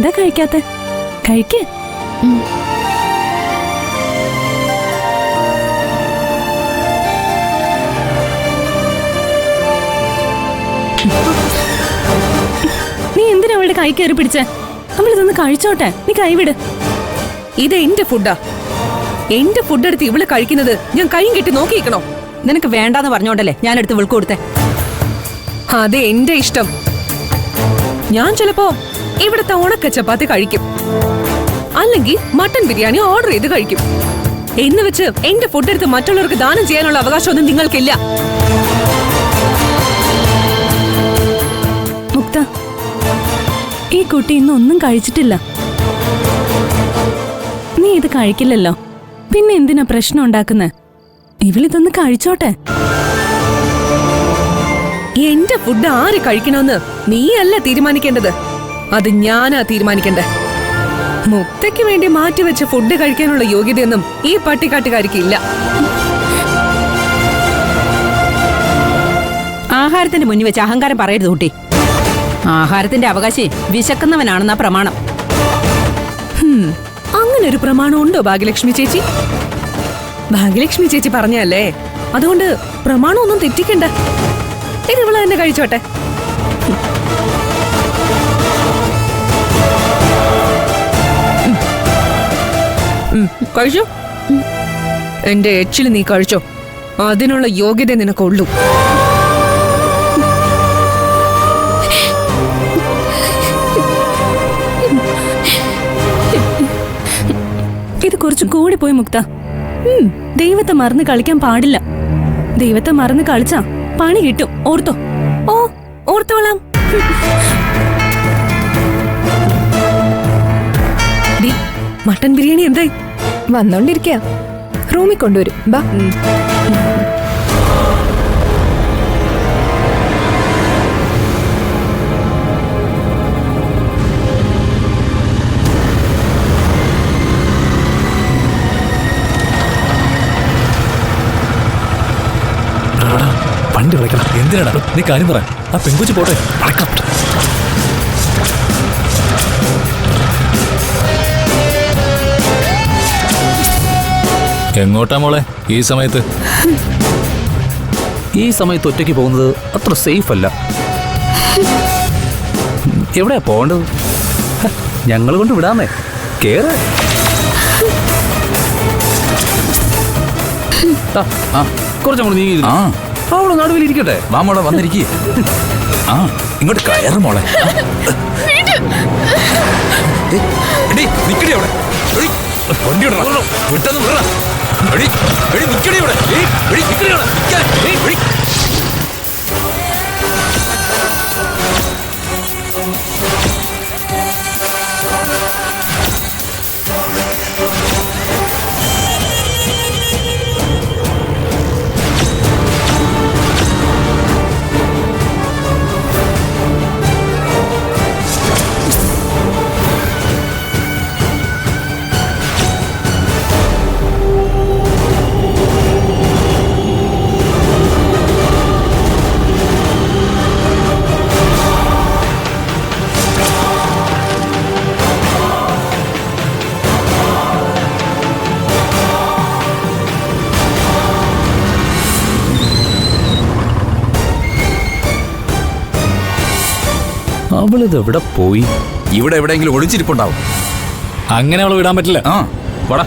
എന്താ കഴിക്കാത്ത? കഴിക്ക്. നീ എന്തിനാ അവളുടെ കൈ കയറി പിടിച്ചേ? അവളിതൊന്ന് കഴിച്ചോട്ടെ, നീ കൈവിട്. ഇത് എന്റെ ഫുഡാ. എന്റെ ഫുഡ് എടുത്ത് ഇവള് കഴിക്കുന്നത് ഞാൻ കൈയും കെട്ടി നോക്കിയിരിക്കണോ? നിനക്ക് വേണ്ടാന്ന് പറഞ്ഞോണ്ടല്ലേ ഞാൻ എടുത്ത് വിൾക്ക് കൊടുത്തേ. അത് എന്റെ ഇഷ്ടം. ഞാൻ ചിലപ്പോ ഇവിടുത്തെ ഉണക്ക ചപ്പാത്തി കഴിക്കും, അല്ലെങ്കിൽ മട്ടൻ ബിരിയാണി ഓർഡർ ചെയ്ത് കഴിക്കും. എന്ന് വെച്ച് എന്റെ ഫുഡ് എടുത്ത് മറ്റുള്ളവർക്ക് ദാനം ചെയ്യാനുള്ള അവകാശമൊന്നും നിങ്ങൾക്കില്ല. മുക്ത, ഈ കുട്ടി ഇന്നൊന്നും കഴിച്ചിട്ടില്ല. നീ ഇത് കഴിക്കില്ലല്ലോ, പിന്നെ എന്തിനാ പ്രശ്നം ഉണ്ടാക്കുന്നെ? ഇവളിതൊന്ന് കഴിച്ചോട്ടെ. എന്റെ ഫുഡ് ആര് കഴിക്കണമെന്ന് നീയല്ല തീരുമാനിക്കേണ്ടത്, അത് ഞാനാ തീരുമാനിക്കണ്ടേ. മുക്തയ്ക്ക് വേണ്ടി മാറ്റിവെച്ച ഫുഡ് കഴിക്കാനുള്ള യോഗ്യതയൊന്നും ഈ പട്ടിക്കാട്ടുകാരിക്ക് ഇല്ല. ആഹാരത്തിന്റെ മുന്നിൽ വെച്ച് അഹങ്കാരം പറയരുത് കുട്ടി. ആഹാരത്തിന്റെ അവകാശി വിശക്കുന്നവനാണെന്നാ പ്രമാണം. അങ്ങനെ ഒരു പ്രമാണം ഉണ്ടോ ഭാഗ്യലക്ഷ്മി ചേച്ചി? ഭാഗ്യലക്ഷ്മി ചേച്ചി പറഞ്ഞല്ലേ, അതുകൊണ്ട് പ്രമാണമൊന്നും തെറ്റിക്കണ്ട. ഇത് ഇവള് തന്നെ കഴിച്ചോട്ടെ. കഴിച്ചോ, എന്റെ എച്ചില് നീ കഴിച്ചോ. അതിനുള്ള യോഗ്യത നിനക്കുള്ളൂ. ഇത് കുറച്ച് കൂടി പോയി മുക്ത. ദൈവത്തെ മറന്ന് കളിക്കാൻ പാടില്ല. ദൈവത്തെ മറന്ന് കളിച്ചാ പണി കിട്ടും, ഓർത്തോ? ഓ, ഓർത്തോളാം. മട്ടൻ ബിരിയാണി എന്തായി? വന്നോണ്ടിരിക്ക, റൂമിൽ കൊണ്ടുവരും. ബാ. പണ്ട് കളിക്കണം. എന്തിനാടാ നീ കാര്യം പറ. ആ പെൺകുച്ചി പോട്ടെ. എങ്ങോട്ടാ മോളെ ഈ സമയത്ത്? ഈ സമയത്ത് ഒറ്റയ്ക്ക് പോകുന്നത് അത്ര സേഫ് അല്ല. എവിടെയാ പോകേണ്ടത്? ഞങ്ങൾ കൊണ്ട് വിടാമേ. കേറ്. കുറച്ചങ്ങോട്ട് നീ അവിടെ നടുവിലിരിക്കട്ടെ. വാ മോളെ, വന്നിരിക്കേ. ആ, ഇങ്ങോട്ട് കയറ് മോളെ. നിക്കടി അവിടെ. വണ്ടി വിട്ടെന്ന് വിടറ. നിക്കടി അവിടെ. നിക്കടി അവിടെ. അവളിത് എവിടെ പോയി? ഇവിടെ എവിടെയെങ്കിലും ഒളിച്ചിരിപ്പുണ്ടാവും. അങ്ങനെ അവളെ വിടാൻ പറ്റില്ല. ആ, വാടാ.